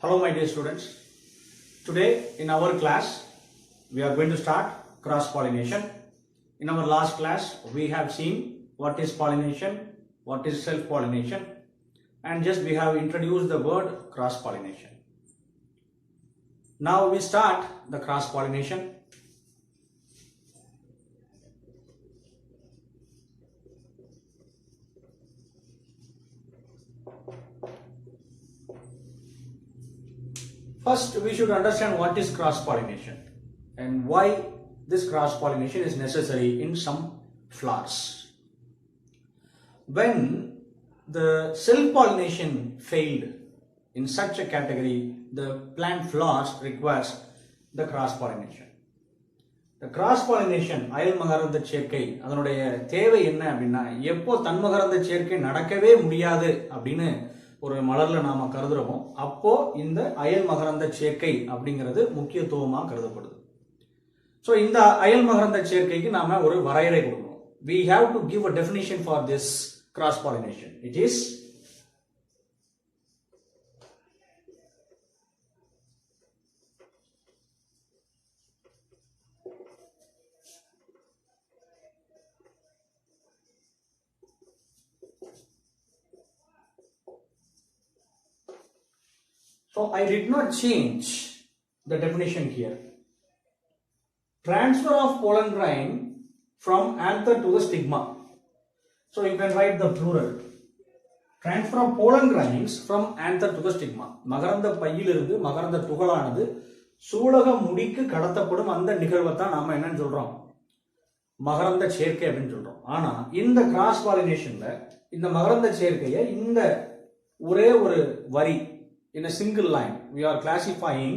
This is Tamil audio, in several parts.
Hello my dear students. Today in our class we are going to start cross pollination. In our last class we have seen what is pollination, what is self pollination, and just we have introduced the word cross pollination. Now we start the cross pollination. First, we should understand what is cross-pollination and why this cross-pollination is necessary in some flowers. When the self-pollination failed in such a category, the plant flowers requires the cross-pollination. The cross-pollination அயல் மகரந்த சேர்க்கை அதனுடைய தேவை என்ன அப்படின்னா எப்போ தன்மகரந்த சேர்க்கை நடக்கவே முடியாது அப்படின்னு ஒரு மலர்ல நாம கருதுறோமோ அப்போ இந்த அயல் மகரந்த சேர்க்கை அப்படிங்கிறது முக்கியத்துவமா கருதப்படுது. ஸோ இந்த அயல் மகரந்த சேர்க்கைக்கு நாம ஒரு வரையறை கொடுக்கணும். We have to give a definition for this cross pollination. It is So I did not change the definition here. Transfer of pollen grain from anther to the stigma. So you can write the plural. Transfer of pollen grains from anther to the stigma. மகரந்த பையிலிருந்து மகரந்த துகளானது சூலக முடிக்கு கடத்தப்படும் அந்த நிகழ்வை தான் நாம என்னன்னு சொல்றோம், மகரந்த சேர்க்கை அப்படின்னு சொல்றோம். ஆனா இந்த கிராஸ் பாலினேஷன்ல இந்த மகரந்த சேர்க்கையை இந்த ஒரே ஒரு வரி in a single line we are classifying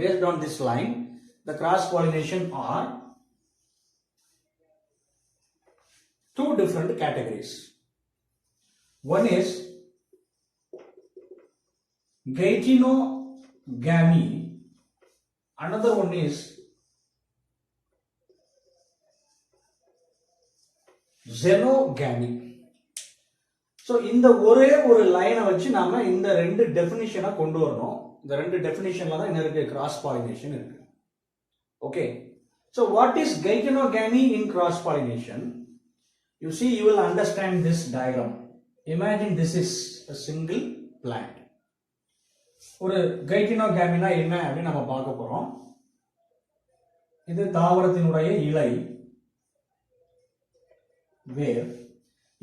based on this line. The cross pollination are two different categories. One is geitonogamy, another one is xenogamy. So இந்த ஒரே ஒரு லைனை வச்சு நாம இந்த ரெண்டு டெஃபினிஷனை கொண்டு வரணும். இந்த ரெண்டு டெஃபினிஷன்ல தான் என்ன இருக்கு, கிராஸ் பாலினேஷன் இருக்கு. Okay, so what is geitonogamy in cross pollination? You see, you will understand this diagram. Imagine this is a single plant. ஒரு geitonogamy-னா என்ன அப்படின்னு நம்ம பார்க்க போறோம். இது தாவரத்தினுடைய இலை, வேர்.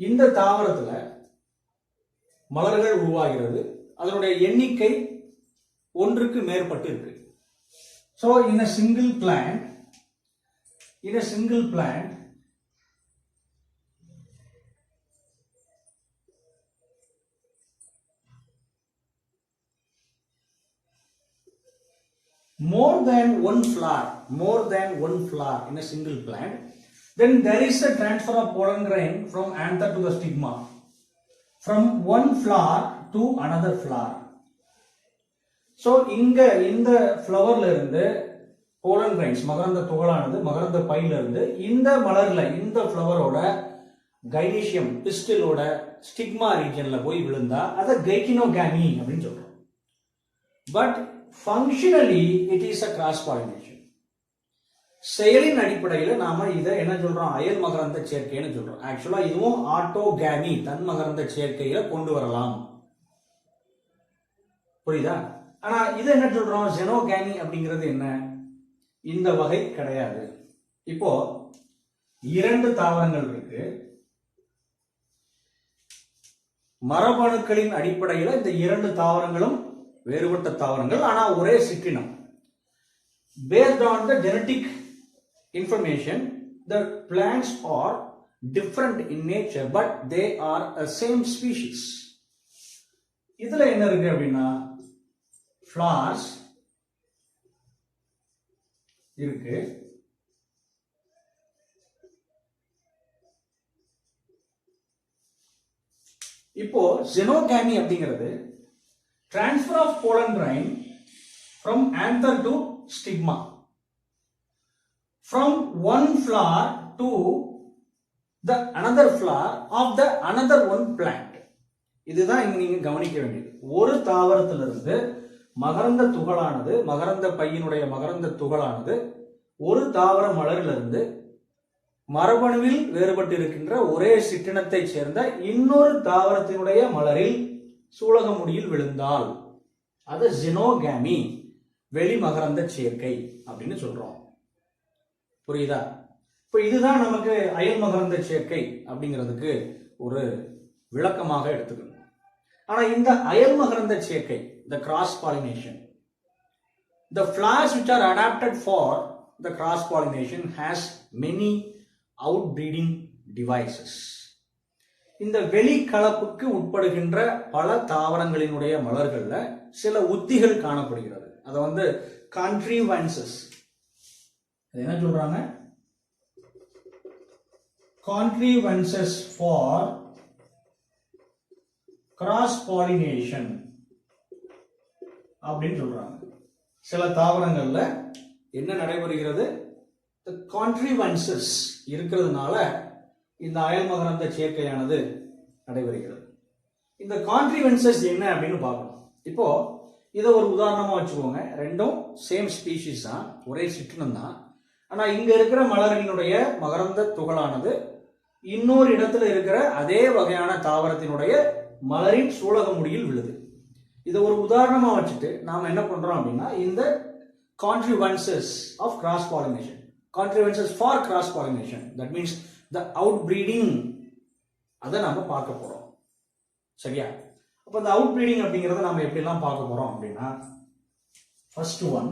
இந்த தாவரத்துல மலர்கள் உருவாகிறது. அதனுடைய எண்ணிக்கை ஒன்றுக்கு மேற்பட்டு இருக்கு. So in a single plant more than one flower in a single plant, then there is a transfer of pollen grain from anther to the stigma, from one flower to another flower. So இங்க இந்த ஃப்ளவர்ல இருந்து pollen grains மகரந்த துகளானது மகரந்த பையில இருந்து இந்த மலர்ல இந்த ஃப்ளவரோட கைனீசியம் பிஸ்டிலோட ஸ்டிக்மா ரீஜன்ல போய் விழுந்தா அத geitonogamy அப்படின்னு சொல்றோம். But functionally it is a cross pollination. செயலின் அடிப்படையில் நாம இதை என்ன சொல்றோம், அயல் மகரந்த சேர்க்கைன்னு சொல்றோம். ஆக்சுவலா இதுவும் ஆட்டோகாமி, தன் மகரந்த சேர்க்கையில கொண்டு வரலாம். புரியுதா? ஆனா இது என்ன சொல்றோம், xenogamy அப்படிங்கிறது என்ன, இந்த வகை கிடையாது. இப்போ இரண்டு தாவரங்கள் இருக்கு. மரபணுக்களின் அடிப்படையில் இந்த இரண்டு தாவரங்களும் வேறுபட்ட தாவரங்கள், ஆனா ஒரே சிற்றினம். Based on the genetic information, the plants are different in nature, but they are a same species. இதுல என்ன இருக்கு அப்படின்னா flowers இருக்கு. இப்போ xenogamy அப்படிங்கிறது transfer of pollen grain from anther to stigma, from one flower to the another flower of the another one plant. இதுதான் இங்க நீங்க கவனிக்க வேண்டியது. ஒரு தாவரத்திலிருந்து மகரந்த துகளானது, மகரந்த பையினுடைய மகரந்த துகளானது ஒரு தாவர மலரிலிருந்து மரபணுவில் வேறுபட்டு இருக்கின்ற ஒரே சிற்றினத்தை சேர்ந்த இன்னொரு தாவரத்தினுடைய மலரில் சூலக முடியில் விழுந்தால் அது ஜினோகாமி, வெளி மகரந்த சேர்க்கை அப்படின்னு சொல்றோம். புரியுதா? இப்ப இதுதான் நமக்கு அயல் மகரந்த சேர்க்கை அப்படிங்கிறதுக்கு ஒரு விளக்கமாக எடுத்துக்கணும். ஆனா இந்த அயல் மகரந்த சேர்க்கை, the cross pollination, the flowers which are adapted for the cross pollination has many outbreeding devices. இந்த வெளி கலப்புக்கு உட்படுகின்ற பல தாவரங்களினுடைய மலர்கள்ல சில உத்திகள் காணப்படுகிறது. அதை contrivances, என்ன சொல்றாங்க? contrivances for cross pollination அப்படின்னு சொல்றாங்க. சில தாவரங்கள்ல என்ன நடைபெறுகிறது? contrivances இருக்கிறதுனால இந்த அயல் மகரந்த சேர்க்கையானது நடைபெறுகிறது. இந்த contrivances என்ன அப்படின்னு பார்க்கணும். இப்போ இதை ஒரு உதாரணமா வச்சுக்கோங்க. ரெண்டும் சேம் ஸ்பீஷிஸ் தான், ஒரே சிற்றினம் தான். ஆனா இங்க இருக்கிற மலரினுடைய மகரந்த துகளானது இன்னொரு இடத்துல இருக்கிற அதே வகையான தாவரத்தினுடைய மலரின் சூலக முடியில் விழுது. இதை ஒரு உதாரணமா வச்சுட்டு நாம என்ன பண்றோம் அப்படின்னா, இந்த contrivances of cross pollination, contrivances for cross pollination, that means the outbreeding, அதை நாம பார்க்க போறோம். சரியா? அப்ப இந்த outbreeding அப்படிங்கறத நாம எப்படி எல்லாம் பார்க்க போறோம் அப்படின்னா, first one,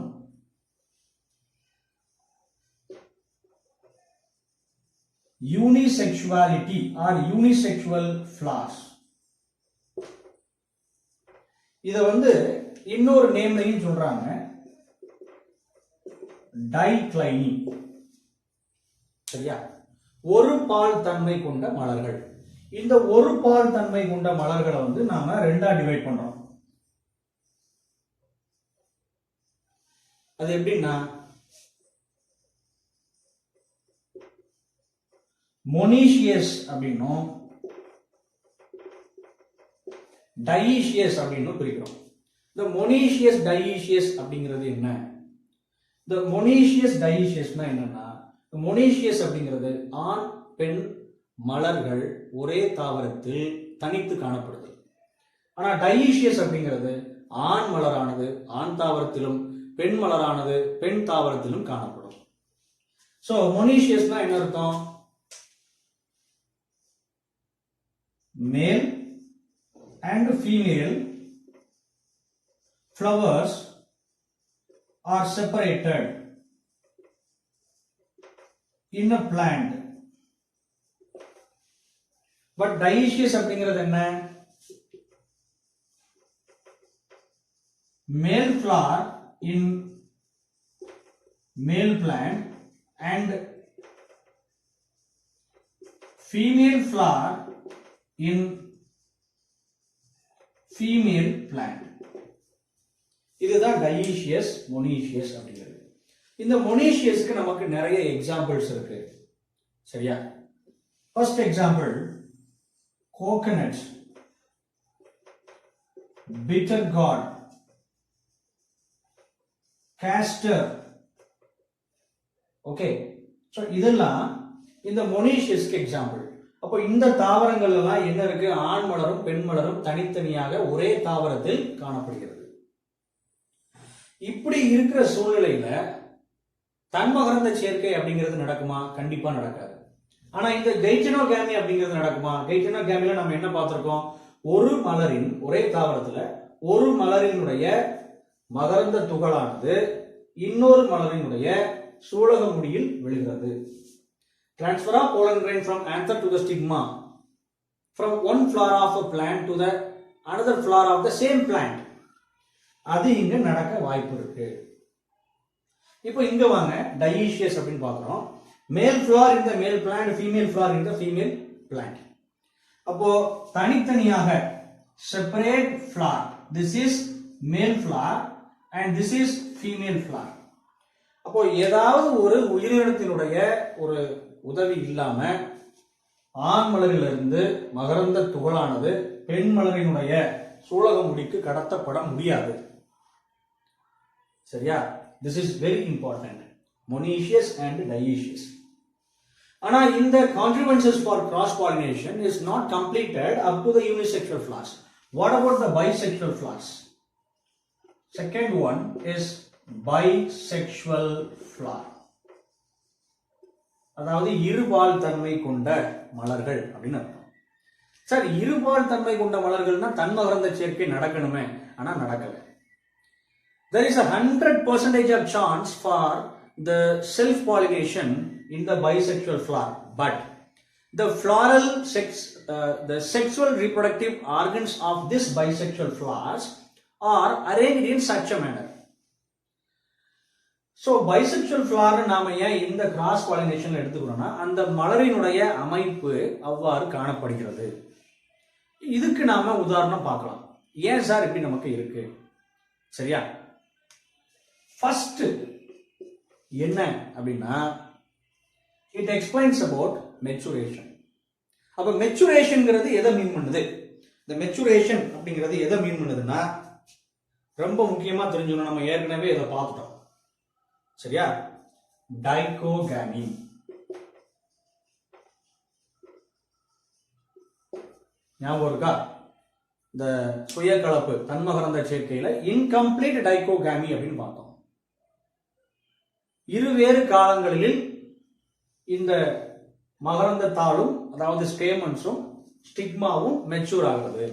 unisexuality or unisexual flowers. இத இன்னொரு நேம்லையும் சொல்றாங்க, டைக்ளைனிங். சரியா? ஒரு பால் தன்மை கொண்ட மலர்கள். இந்த ஒரு பால் தன்மை கொண்ட மலர்களை நாம ரெண்டா டிவைட் பண்றோம். அது எப்படின்னா, மொனீஷியஸ் அப்படின்னும் டைஈஷியஸ் அப்படின்னு பிரிக்கிறோம். இந்த மொனீஷியஸ் டைஈஷியஸ் அப்படிங்கிறது என்ன? இந்த மொனீஷியஸ் டைஈஷியஸ்னா என்னன்னா, மொனீஷியஸ் அப்படிங்கிறது ஆண் பெண் மலர்கள் ஒரே தாவரத்தில் தனித்து காணப்படுது. ஆனா டைஈஷியஸ் அப்படிங்கிறது ஆண் மலரானது ஆண் தாவரத்திலும் பெண் மலரானது பெண் தாவரத்திலும் காணப்படும். சோ மொனீஷியஸ்னா என்ன அர்த்தம்? male and female flowers are separated in a plant. But dioecious அப்படிங்கிறது என்ன? male flower in male plant and female flower in female plant. இதுதான் dioecious, monoecious அப்படிங்கிறது. இந்த monoecious-க்கு நமக்கு நிறைய எக்ஸாம்பிள்ஸ் இருக்கு. சரியா? First example, coconut, bitter gourd, castor. Okay, so இதெல்லாம் இந்த monoecious-க்கு எக்ஸாம்பிள். அப்போ இந்த தாவரங்கள் எல்லாம் என்ன இருக்கு? ஆண் மலரும் பெண் மலரும் தனித்தனியாக ஒரே தாவரத்தில் காணப்படுகிறது. இப்படி இருக்கிற சூழ்நிலையில தன்மகரந்த சேர்க்கை அப்படிங்கிறது நடக்குமா? கண்டிப்பா நடக்காது. ஆனா இந்த கைட்டினோகாமி அப்படிங்கிறது நடக்குமா? கைட்டினோகாமில நம்ம என்ன பார்த்திருக்கோம்? ஒரு மலரின், ஒரே தாவரத்துல ஒரு மலரினுடைய மகரந்த துகளானது இன்னொரு மலரினுடைய சூலக முடியில் விழுகிறது. Transfer of pollen grain from anther to the stigma, from one flower of a plant to the another flower of the same plant. அது இங்க நடக்க வாய்ப்பு இருக்கு. இப்போ இங்க வாங்க, dioecious அப்படின்னு பார்க்கிறோம். Male flower in the male plant, female flower in the female plant. அப்போ தனித்தனியாக separate flower. This is male flower and this is female flower. அப்போ ஏதாவது ஒரு உயிரினத்தினுடைய ஒரு உதவி இல்லாம ஆண் மலரிலிருந்து மகரந்த துகளானது பெண் மலரினுடைய சூலக முடிக்கு கடத்தப்பட முடியாது. சரியா? This is very important. Monoecious and dioecious. ஆனா இந்த contrivances for cross pollination is not completed up to the unisexual flowers. What about the bisexual flowers? Second one is bisexual flower. அதாவது இருபால் தன்மை கொண்ட மலர்கள் அப்படின்னு அர்த்தம். சார், இருபால் தன்மை கொண்ட மலர்கள்னா தன்மகரந்த சேர்க்கை நடக்கணுமே, ஆனா நடக்கல. There is a 100% of chance for the self pollination in the bisexual flower, but the floral the sexual reproductive organs of this bisexual flowers are arranged in such a manner. So bisexual flower நாம ஏன் இந்த கிராஸ் பாலினேஷன்ல எடுத்துக்கிறோம்னா அந்த மலரினுடைய அமைப்பு அவ்வாறு காணப்படுகிறது. இதுக்கு நாம உதாரணம் பார்க்கலாம். ஏன் சார் இப்படி நமக்கு இருக்கு? சரியா? ஃபர்ஸ்ட் என்ன அப்படின்னா, it explains about maturation. அப்ப மெச்சுரேஷன்ங்கிறது எதை மீன் பண்ணுது? இந்த மெச்சுரேஷன் அப்படிங்கிறது எதை மீன் பண்ணுதுன்னா, ரொம்ப முக்கியமா தெரிஞ்சுக்கணும். நம்ம ஏற்கனவே இதை பார்த்துட்டோம். சரியா? டைகோகாமி. ஞாபகம் இருக்கா? இந்த சுய கலப்பு தன்மகரந்த சேர்க்கையில இன்கம்ப்ளீட் டைகோகாமி அப்படின்னு பார்த்தோம். இருவேறு காலங்களில் இந்த மகரந்த தாளும் அதாவது ஸ்டேமன்ஸும் ஸ்டிக்மாவும் மெச்சூர் ஆகுது.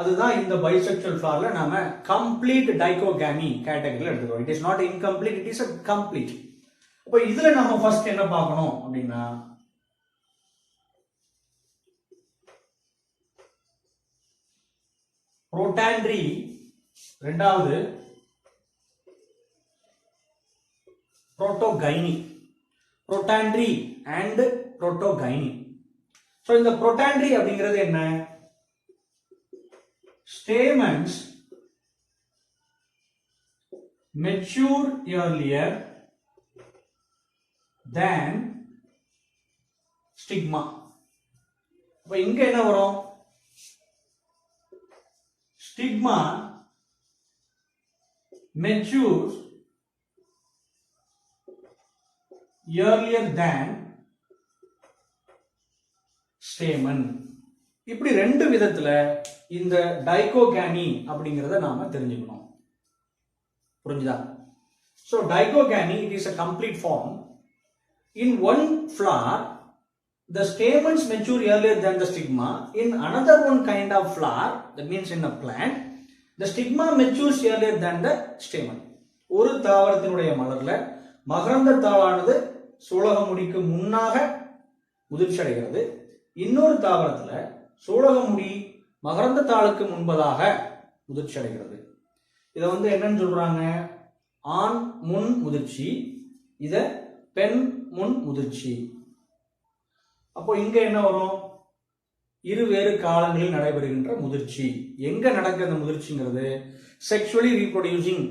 அதுதான் இந்த பைசெக்சுவல் ஃபிளவர்ல நாம கம்ப்ளீட் டைகோகாமி கேட்டகரியில் எடுத்துக்கிறோம். It is not incomplete, it is a complete. அப்ப இதுல நம்ம ஃபர்ஸ்ட் என்ன பார்க்கணும் அப்படின்னா, புரோட்டாண்ட்ரி, ரெண்டாவது புரோட்டோகைனி. புரோட்டாண்ட்ரி அண்ட் புரோட்டோகைனி. சோ இந்த புரோட்டாண்ட்ரி அப்படிங்கிறது என்ன? Stamens mature earlier than stigma. அப்ப இங்க என்ன வரும்? Stigma matures earlier than stamen. இப்படி ரெண்டு விதத்துல இந்த டைகோகாமி அப்படிங்கறத நாம தெரிஞ்சுக்கணும். புரிஞ்சுதா? So dichogamy, it is a complete form. In one flower, the stamens mature earlier than the stigma. In another one kind of flower, that means in a plant, the stigma matures earlier than the stamen. ஒரு தாவரத்தினுடைய மலர்ல மகரந்த தாளானது சூலக முடிக்கு முன்னாக முதிர்ச்சி அடைகிறது. இன்னொரு தாவரத்துல சூலக முடி மகரந்த தாளுக்கு முன்பதாக முதிர்ச்சி அடைகிறது. இதை என்னன்னு சொல்றாங்க? ஆண் முன் முதிர்ச்சி, இத பெண் முன் முதிர்ச்சி. அப்போ இங்க என்ன வரும்? இருவேறு காலங்களில் நடைபெறுகின்ற முதிர்ச்சி. எங்க நடக்கிற அந்த முதிர்ச்சிங்கிறது செக்ஷுவலி ரீப்ரொடியூசிங்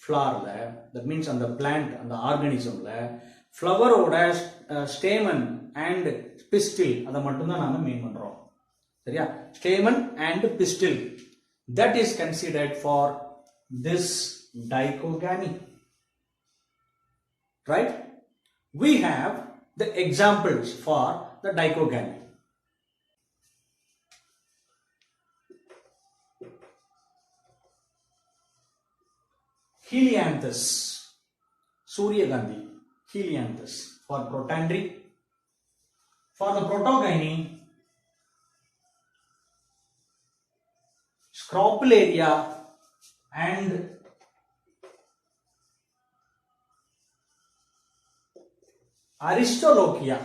ஃபிளவர்ல, தட் மீன்ஸ் அந்த பிளான்ட் அந்த ஆர்கானிசம்ல ஃபிளவரோட ஸ்டேமன் அண்ட் பிஸ்டில் அதை மட்டும்தான் நாம மீன் பண்றோம். சரியா? Stamen and pistil, that is considered for this dichogamy. Right? We have the examples for the dichogamy. Helianthus, Suryagandhi, Helianthus for protandry. For the protogyny, Scrofularia and Aristolochia.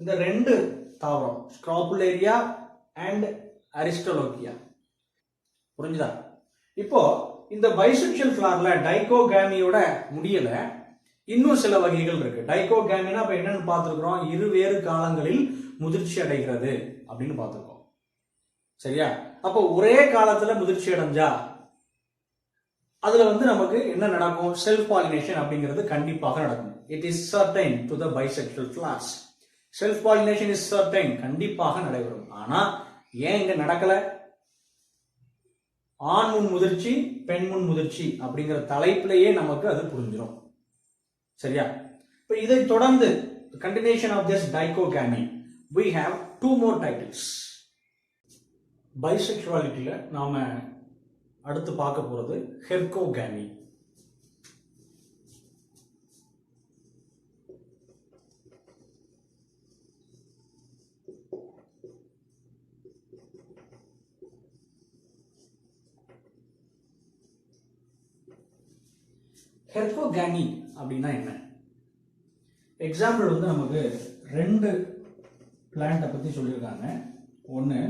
இந்த ரெண்டு தாவரம், Scrofularia and Aristolochia. புரிஞ்சுதா? இப்போ இந்த பைசெக்சுவல் ஃபிளவர்ல டைகோகாமியோட முடியல, இன்னும் சில வகைகள் இருக்கு. டைகோகாமினா இப்ப என்னன்னு பார்த்திருக்கிறோம்? இருவேறு காலங்களில் முதிர்ச்சி அடைகிறது அப்படின்னு பார்த்திருக்கோம். சரியா? அப்போ ஒரே காலத்துல முதிர்ச்சி அடைஞ்சா அதுல நமக்கு என்ன நடக்கும்? செல்ஃப் பாலினேஷன் அப்படிங்கிறது கண்டிப்பாக நடக்கும். It is certain to the bisexual flowers. Self pollination is certain, கண்டிப்பாக நடைபெறும். ஆனா ஏன் இங்க நடக்கல? ஆண் முன் முதிர்ச்சி பெண் முன் முதிர்ச்சி அப்படிங்கிற தலைப்பிலேயே நமக்கு அது புரிஞ்சிடும். சரியா? இப்போ இதை தொடர்ந்து continuation of this dichogamy we have two more titles. Bisexualityல நாம அடுத்து பார்க்க போறது hercogamy. hercogamy அப்படின்னா என்ன? எக்ஸாம்பிள் வந்து நமக்கு ரெண்டு பிளான்ட்டை பத்தி சொல்லியிருக்காங்க. ஒன்று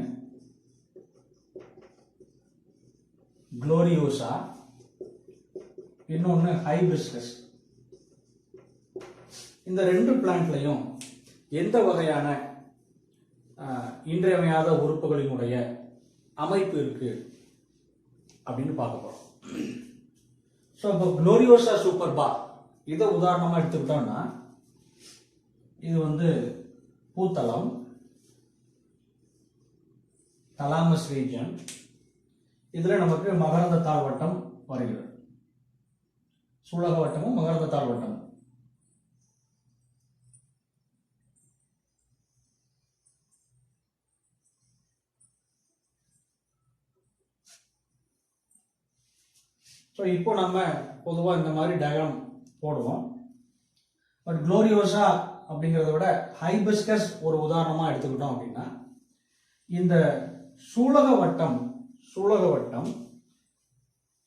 குளோரியோசா, இன்னொன்று ஹைபிஸ்கஸ். இந்த ரெண்டு பிளான்ட்லையும் எந்த வகையான இன்றியமையாத உறுப்புகளினுடைய அமைப்பு இருக்கு அப்படின்னு பார்க்க போறோம். ஸோ இப்போ குளோரியோசா சூப்பர்பா இதை உதாரணமாக எடுத்துக்கிட்டோம்னா இது வந்து பூத்தளம், தலாமஸ் ரீஜன். இதுல நமக்கு மகரந்த தாழ்வட்டம் வருகிறது. சூலக வட்டமும் மகரந்த தாழ்வட்டமும். ஸோ இப்போ நம்ம பொதுவாக இந்த மாதிரி டயக்ராம் போடுவோம். பட் குளோரியோசா அப்படிங்கிறத விட ஹைபிஸ்கஸ் ஒரு உதாரணமா எடுத்துக்கிட்டோம் அப்படின்னா இந்த சூலக வட்டம்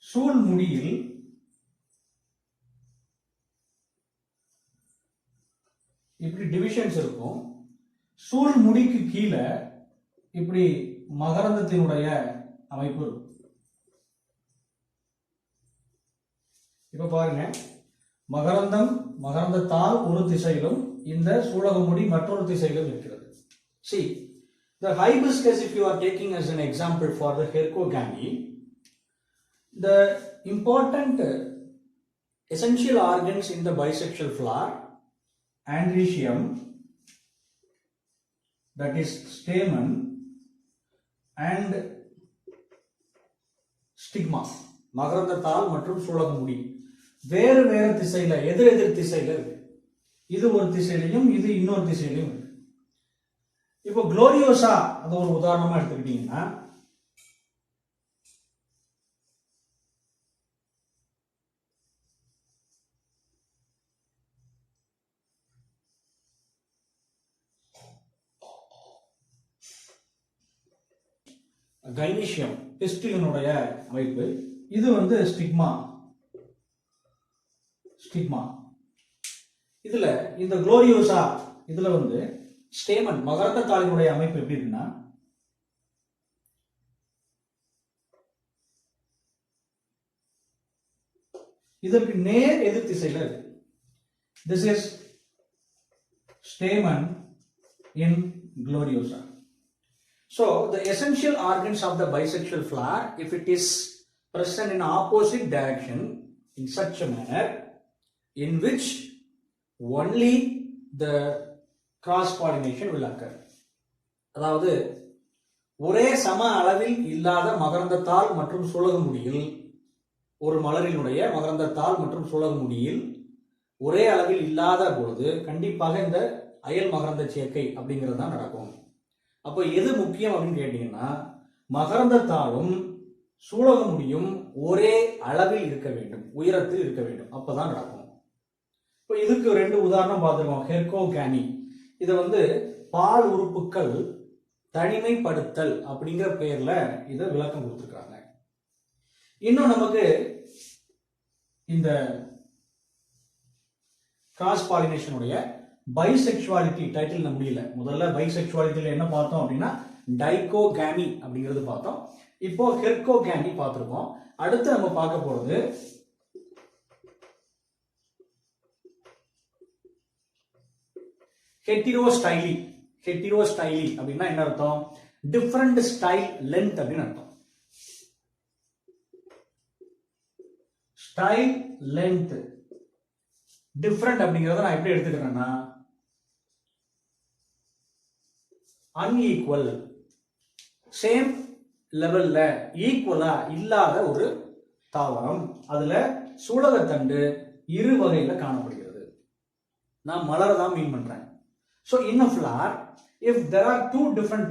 சூழ் முடியில் இப்படி டிவிஷன்ஸ் இருக்கும். சூழ் முடிக்கு கீழே இப்படி மகரந்தத்தினுடைய அமைப்பு இருக்கும். இப்ப பாருங்க, மகரந்தத்தால் ஒரு திசையிலும் இந்த சூலகமுடி மற்றொரு திசையிலும் இருக்கிறது. See, the hibiscus, if you are taking as an example for the hercogamy, the important essential organs in the bisexual flower, androecium, that is stamen, and stigma, மகரந்தத்தால் மற்றும் சூலகமுடி வேறு வேறு திசையில எதிர் திசையில இருக்கு. இது ஒரு திசையிலையும் இது இன்னொரு திசையிலையும் இருக்கு. இப்போ குளோரியோசா அது ஒரு உதாரணமா எடுத்துக்கிட்டீங்கன்னா கைனீசியம் பிஸ்டிலினுடைய அமைப்பு. இது வந்து ஸ்டிக்மா. இதுல இந்த குளோரியோசா இதுல வந்து ஸ்டேமன் மகரந்த தாளினுடைய அமைப்பு எப்படி இருக்குன்னா இதற்கு நேர் எதிர் திசையில இருக்கு. This is stamen in gloriosa. So the essential organs of the bisexual flower, if it is present in opposite direction in such a manner in which only the cross pollination will occur. அதாவது ஒரே சம அளவில் இல்லாத மகரந்தத்தாள் மற்றும் சூலகமுடியில் ஒரு மலரினுடைய மகரந்தத்தாள் மற்றும் சூலகமுடியில் ஒரே அளவில் இல்லாத பொழுது கண்டிப்பாக இந்த அயல் மகரந்த சேர்க்கை அப்படிங்கிறது தான் நடக்கும். அப்போ எது முக்கியம் அப்படின்னு கேட்டீங்கன்னா மகரந்தத்தாளும் சூலகமுடியும் ஒரே அளவில் இருக்க வேண்டும், உயரத்தில் இருக்க வேண்டும், அப்பதான் நடக்கும். இப்போ இதுக்கு ரெண்டு உதாரணம் பார்த்துருக்கோம். ஹெர்கோகானி இதை வந்து பால் உறுப்புகள் தனிமைப்படுத்தல் அப்படிங்கிற பெயர்ல இதை விளக்கம் கொடுத்துருக்காங்க. இன்னும் நமக்கு இந்த கிராஸ் பாலினேஷனுடைய பைசெக்சுவாலிட்டி டைட்டில் முடியல. முதல்ல பைசெக்சுவாலிட்டியில என்ன பார்த்தோம் அப்படின்னா டைகோகாமி அப்படிங்கிறது பார்த்தோம். இப்போ ஹெர்கோகாமி பார்த்திருக்கோம். அடுத்து நம்ம பார்க்க போறது ஹெட்டிரோஸ்டைலி. ஹெட்டிரோஸ்டைலி அப்படின்னா என்ன அர்த்தம்? டிஃபரண்ட் ஸ்டைல் லென்த் அப்படின்னு அர்த்தம். ஸ்டைல் லென்த் டிஃபரண்ட் அப்படிங்கறத நான் எப்படி எடுத்துக்கிறேன்னா அன்ஈக்குவல். சேம் லெவல்ல ஈக்குவலா இல்லாத ஒரு தாவரம். அதுல சூலகத்தண்டு இரு வகையில காணப்படுகிறது. நான் மலரை தான் மீன் பண்றேன். So in a flower, if there are two different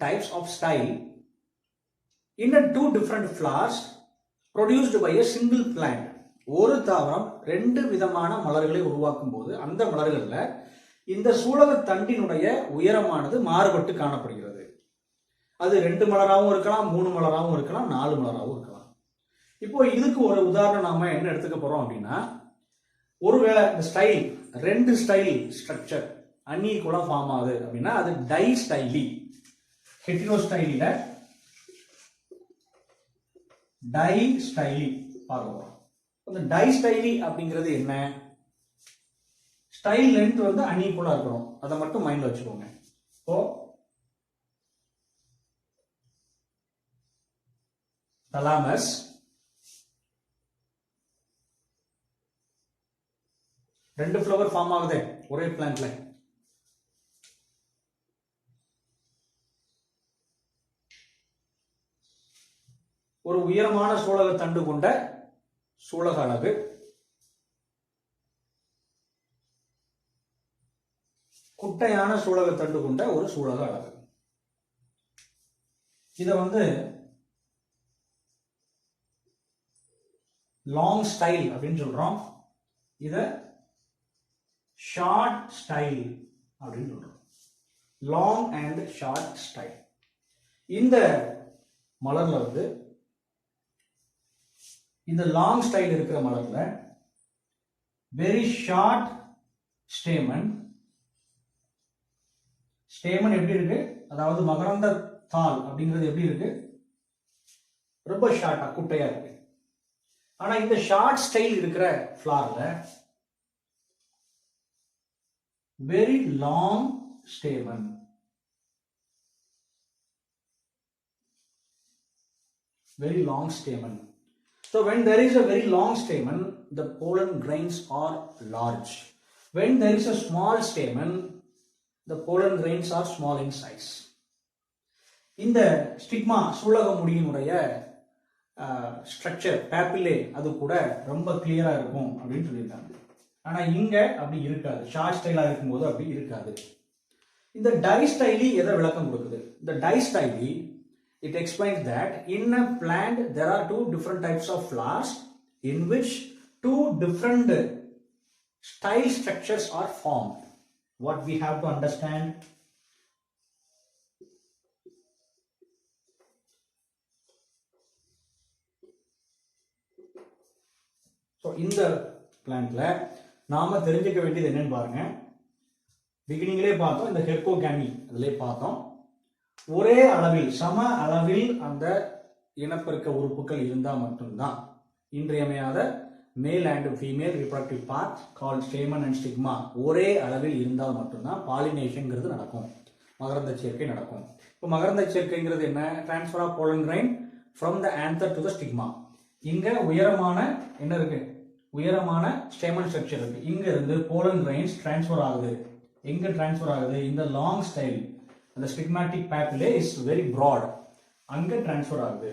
types of style in a two different flowers produced by a single plant, ஒரு தாவரம் ரெண்டு விதமான மலர்களை உருவாக்கும் போது அந்த மலர்கள்ல இந்த சூலக தண்டினுடைய உயரமானது மாறுபட்டு காணப்படுகிறது. அது 2 மலராகவும் இருக்கலாம், 3 மலராகவும் இருக்கலாம், 4 மலராகவும் இருக்கலாம். இப்போ இதுக்கு ஒரு உதாரணம் நாம என்ன எடுத்துக்க போறோம் அப்படின்னா, ஒருவேளை இந்த ஸ்டைல் 2 ஸ்டைல் ஸ்ட்ரக்சர் அன்ஈக்குவலா ஃபார்ம் ஆகுது அப்படின்னா அது டை ஸ்டைலி. ஹெட்டிரோ ஸ்டைலில டை ஸ்டைலி பார்க்க போறோம். அந்த டை ஸ்டைலி அப்படிங்கிறது என்ன? ஸ்டைல் லென்த் வந்து அன்ஈக்குவலா இருக்கணும். அதை மட்டும் மைண்ட்ல வச்சுக்கோங்க. இப்போ தலாமஸ், ரெண்டு ஃப்ளவர் ஃபார்ம் ஆகுது ஒரே பிளான்ட்ல. ஒரு உயரமான சூலக தண்டு கொண்ட சூலக அலகு, குட்டையான சூலக தண்டு கொண்ட ஒரு சூலக அலகு. இத வந்து லாங் ஸ்டைல் அப்படின்னு சொல்றோம். இத ஷார்ட் ஸ்டைல் அப்படின்னு சொல்றோம். Long and short style. இந்த மலர்ல வந்து இந்த லாங் ஸ்டைல் இருக்கிற மலர்ல வெரி ஷார்ட் ஸ்டேமன். ஸ்டேமன் எப்படி இருக்கு? அதாவது மகரந்த தாள் அப்படிங்கிறது எப்படி இருக்கு? ரொம்ப ஷார்ட்டா குட்டையா இருக்கு. ஆனா இந்த ஷார்ட் ஸ்டைல் இருக்கிற ஃபிளார்ல very long stamen. Very long stamen. So when there is a very long stamen, the pollen grains are large. When there is a small stamen, the pollen grains are small in size. இந்த ஸ்டிக்மா சூலக முடியினுடைய ஸ்ட்ரக்சர் பேப்பிலே அது கூட ரொம்ப கிளியரா இருக்கும் அப்படின்னு சொல்லியிருக்காங்க. ஆனா இங்க அப்படி இருக்காது. ஷார்ட் ஸ்டைலா இருக்கும்போது அப்படி இருக்காது. இந்த டை ஸ்டைலி எதை விளக்கம் கொடுக்குது? இந்த tie ஸ்டைலி it explains that in a plant there are two different types of flowers in which two different style structures are formed. What we have to understand? So in the plantல நாம தெரிஞ்சுக்க வேண்டியது என்னன்னு பாருங்க. பிகினிங்லே பார்த்தோம், இந்த ஹெர்கோகாமி அதிலே பார்த்தோம். ஒரே அளவில் சம அளவில் அந்த இனப்பெருக்க உறுப்புகள் இருந்தால் மட்டும்தான் இன்றியமையாத male and female reproductive part called stamen and stigma ஒரே அளவில் இருந்தால் மட்டும்தான் பாலினேஷன்ங்கிறது நடக்கும், மகரந்த சேர்க்கை நடக்கும். இப்போ மகரந்த சேர்க்கைங்கிறது என்ன? Transfer of pollen grain from the anther to the stigma. இங்க உயரமான என்ன இருக்கு? உயரமான ஸ்டேமன் ஸ்ட்ரக்சர் இருக்கு. இங்க இருந்து போலன் கிரைன்ஸ் டிரான்ஸ்ஃபர் ஆகுது. எங்க டிரான்ஸ்ஃபர் ஆகுது? இந்த லாங் ஸ்டைல் அந்த ஸ்டிக்மாட்டிக் பேப்பிலே இஸ் வெரி பிராட், அங்க டிரான்ஸ்ஃபர் ஆகுது.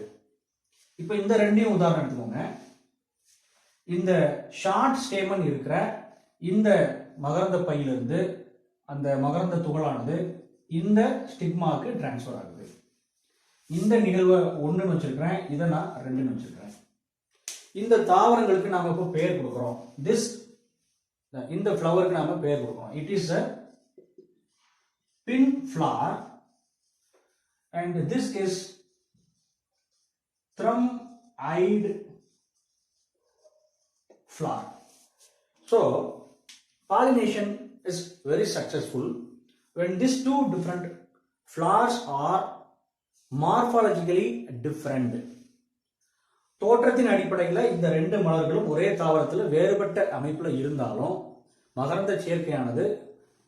இப்போ இந்த ரெண்டையும் உதாரணம் எடுத்துக்கோங்க. இந்த ஷார்ட் ஸ்டேமன் இருக்கிற இந்த மகரந்த பையிலிருந்து அந்த மகரந்த துகளானது இந்த ஸ்டிக்மாக்கு டிரான்ஸ்ஃபர் ஆகுது. இந்த நிகழ்வை 1ன்னு வச்சிருக்கிறேன், இதை நான் 2ன்னு வச்சிருக்கிறேன். இந்த தாவரங்களுக்கு நாம இப்போ பெயர் கொடுக்கிறோம். இந்த ஃப்ளவருக்கு நாம பெயர் கொடுக்கிறோம். It is a pin flower and this is thrum-eyed flower. So pollination is very successful when these two different flowers are morphologically different. தோற்றத்தின் அடிப்படையில் இந்த ரெண்டு மலர்களும் ஒரே தாவரத்தில் வேறுபட்ட அமைப்பில் இருந்தாலும் மகரந்த சேர்க்கையானது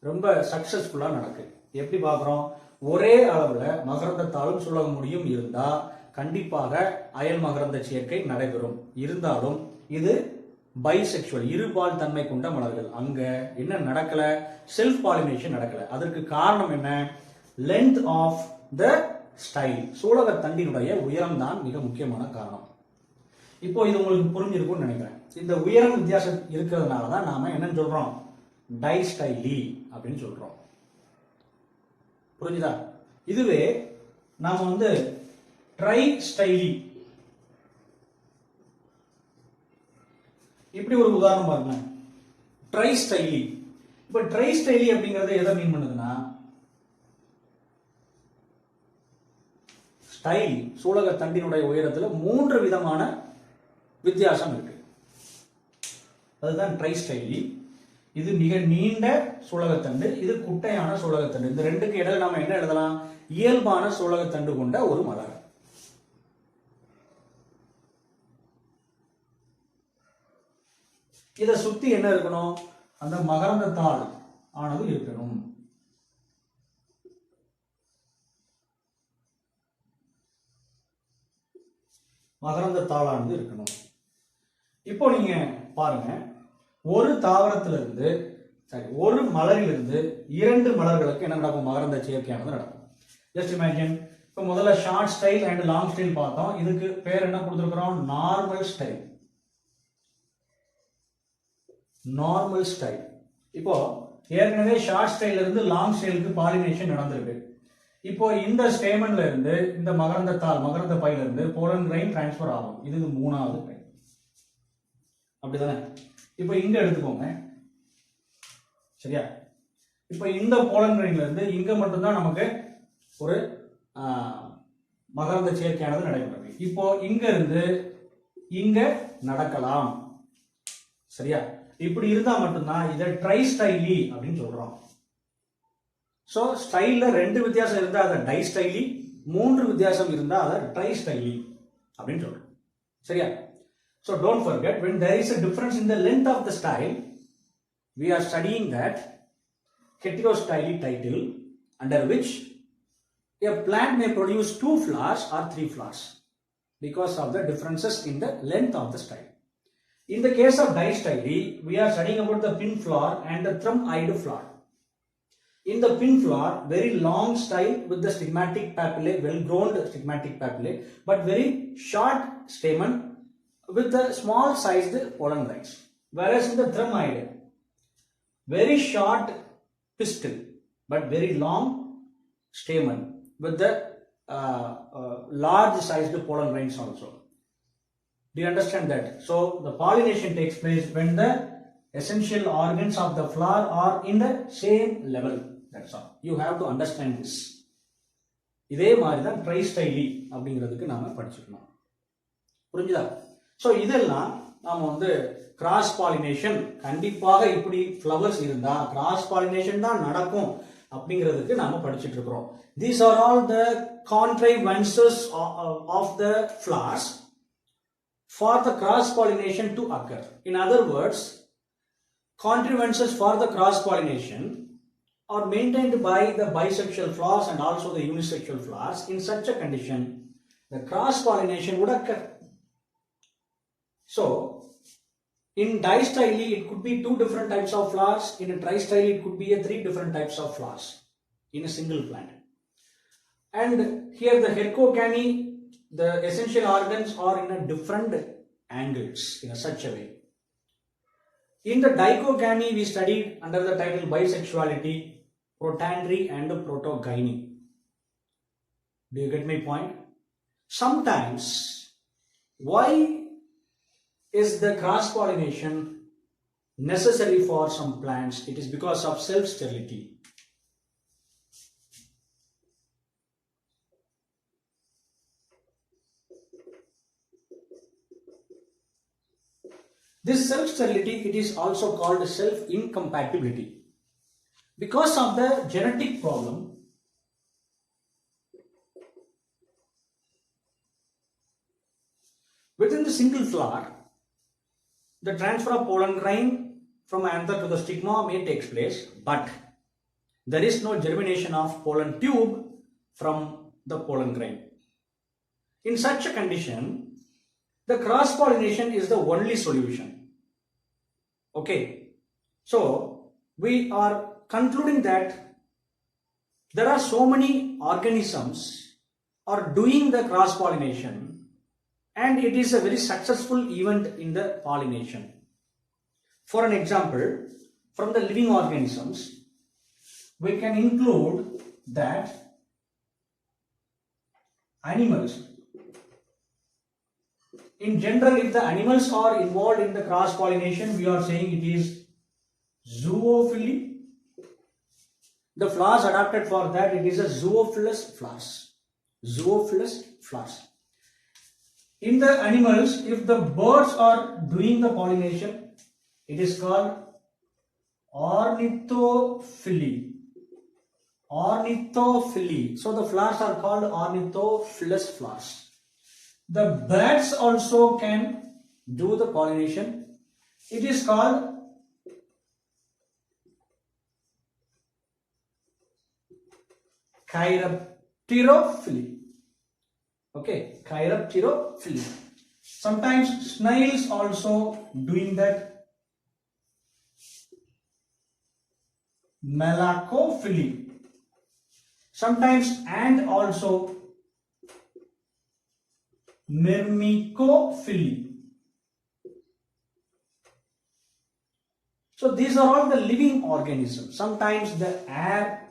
ரொம்ப சக்சஸ்ஃபுல்லா நடக்குது. எப்படி பார்க்குறோம்? ஒரே அளவில் மகரந்தத்தாலும் சூலக முடியும் இருந்தால் கண்டிப்பாக அயல் மகரந்த சேர்க்கை நடைபெறும். இருந்தாலும் இது பைசெக்சுவல் இருபால் தன்மை கொண்ட மலர்கள். அங்க என்ன நடக்கல? செல்ஃப் பாலினேஷன் நடக்கல. அதற்கு காரணம் என்ன? length of the style. சூலகத்தண்டினுடைய உயரம் தான் மிக முக்கியமான காரணம். இப்போ இது உங்களுக்கு புரிஞ்சிருக்கும்னு நினைக்கிறேன். இந்த உயரம் வித்தியாசம் இருக்கிறதுனால தான் நாம என்னன்னு சொல்றோம், டைஸ்டைலி அப்படின்னு சொல்றோம். புரிஞ்சுதா? இதுவே நாம வந்து ட்ரை ஸ்டைலி, இப்படி ஒரு உதாரணம் பாருங்க. ட்ரை ஸ்டைலி. இப்ப ட்ரை ஸ்டைலி அப்படிங்கறது எதை மீன் பண்ணுதுன்னா, ஸ்டைல் சூலகத்தண்டினுடைய உயரத்துல 3 விதமான வித்தியாசம் இருக்கு. அதுதான் ட்ரை ஸ்டைலி. இது மிக நீண்ட சூலகத்தண்டு, இது குட்டையான சூலகத்தண்டு. இந்த ரெண்டுக்கு இடையில நாம என்ன எழுதலாம், இயல்பான சூலகத்தண்டு கொண்ட ஒரு மலர். இதை சுத்தி என்ன இருக்கணும், அந்த மகரந்த தாள் ஆனது இருக்கணும். மகரந்த தாளானது இருக்கணும். இப்போ நீங்க பாருங்க, ஒரு தாவரத்திலிருந்து ஒரு மலரிலிருந்து 2 மலர்களுக்கு என்ன நடக்கும், மகரந்த சேர்க்கையானது நடக்கும். ஜஸ்ட் இமேஜின், இப்போ முதல்ல short style and long style பார்த்தோம். இதுக்கு பேர் என்ன கொடுத்துருக்கிறோம், நார்மல் ஸ்டைல். Normal style. இப்போ ஏற்கனவே ஷார்ட் ஸ்டைல இருந்து லாங் ஸ்டைலுக்கு பாலினேஷன் நடந்திருக்கு. இப்போ இந்த ஸ்டேமன்ல இருந்து இந்த மகரந்த தாள், மகரந்த பையில இருந்து போலன் கிரைன் டிரான்ஸ்பர் ஆகும். இது 3வது பை. அப்படிதானே? இப்போ இங்க எடுத்துக்கோங்க, சரியா? இப்போ இந்த போலன் கிரைன்ல இருந்து இங்க மட்டும்தான் நமக்கு ஒரு மகரந்த சேர்க்கையானது நடைபெறுது. இப்போ இங்க இருந்து இங்க நடக்கலாம், சரியா? இப்படி இருந்தா மட்டும்தான் இதை ட்ரை ஸ்டைலி அப்படின்னு சொல்றோம். சோ ஸ்டைல்ல 2 வித்தியாசம் இருந்தா அதை டை ஸ்டைலி, 3 வித்தியாசம் இருந்தா அதை ட்ரை ஸ்டைலி அப்படின்னு சொல்றோம், சரியா? So don't forget, when there is a difference in the length of the style, we are studying that heterostyly title, under which a plant may produce 2 flowers or 3 flowers because of the differences in the length of the style. In the case of distyly, we are studying about the pin flower and the thumb-eyed flower. In the pin flower, very long style with the stigmatic papillae, well-grown stigmatic papillae, but very short stamen with the small-sized pollen grains. Whereas in the thumb-eyed, very short pistil, but very long stamen with the large-sized pollen grains also. Do you understand that? So the pollination takes place when the essential organs of the flower are in the same level. That's all. You have to understand this. இதே மாதிரி தான் ட்ரை ஸ்டைலி அப்படிங்கிறதுக்கு நாம படிச்சுக்கணும். புரிஞ்சுதா? ஸோ இதெல்லாம் நாம வந்து கிராஸ் பாலினேஷன், கண்டிப்பாக இப்படி ஃப்ளவர்ஸ் இருந்தா கிராஸ் பாலினேஷன் தான் நடக்கும் அப்படிங்கிறதுக்கு நாம படிச்சுட்டு இருக்கிறோம். These are all the contrivances of the flowers for the cross pollination to occur. In other words, contrivances for the cross pollination are maintained by the bisexual flowers and also the unisexual flowers. In such a condition, the cross pollination would occur. So in distyly it could be 2 different types of flowers. In a tristyly it could be 3 different types of flowers in a single plant. And here the Hercogamy, the essential organs are in a different angles in a such a way. In the dichogamy we studied under the title bisexuality, protandry and protogyny. Do you get my point? Sometimes, why is the cross pollination necessary for some plants? It is because of self-sterility. This self-sterility, it is also called self-incompatibility. Because of the genetic problem, within the single flower, the transfer of pollen grain from anther to the stigma may take place, but there is no germination of pollen tube from the pollen grain. In such a condition, the cross pollination is the only solution. Okay, so we are concluding that there are so many organisms are doing the cross pollination, and it is a very successful event in the pollination. For an example, from the living organisms, we can include that animals. In general, if the animals are involved in the cross pollination, we are saying it is zoophily. The flowers adapted for that, it is a zoophilous flowers. Zoophilous flowers. In the animals, if the birds are doing the pollination, it is called ornithophily. Ornithophily. So the flowers are called ornithophilous flowers. The bats also can do the pollination. It is called chiropterophily. Okay, chiropterophily. Sometimes snails also doing that. Malacophily. Sometimes ant also myrmecophily. So these are all the living organisms. Sometimes the air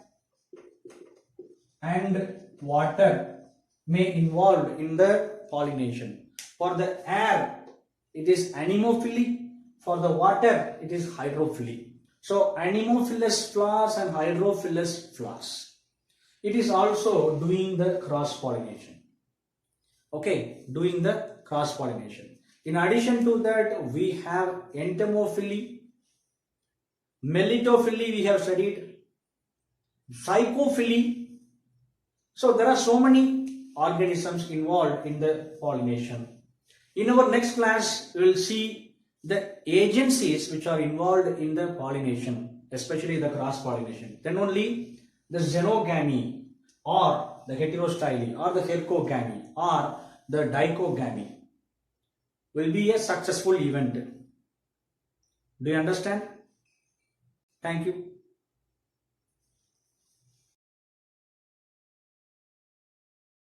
and water may involve in the pollination. For the air, it is anemophily. For the water, it is hydrophily. So anemophilous flowers and hydrophilous flowers. It is also doing the cross pollination. Okay, doing the cross pollination. In addition to that, we have entomophily, melitophily we have studied, psychophily. So there are so many organisms involved in the pollination. In our next class, we will see the agencies which are involved in the pollination, especially the cross pollination. Then only the xenogamy or the heterostyle or the hercogamy or the dichogamy will be a successful event. Do you understand? Thank you.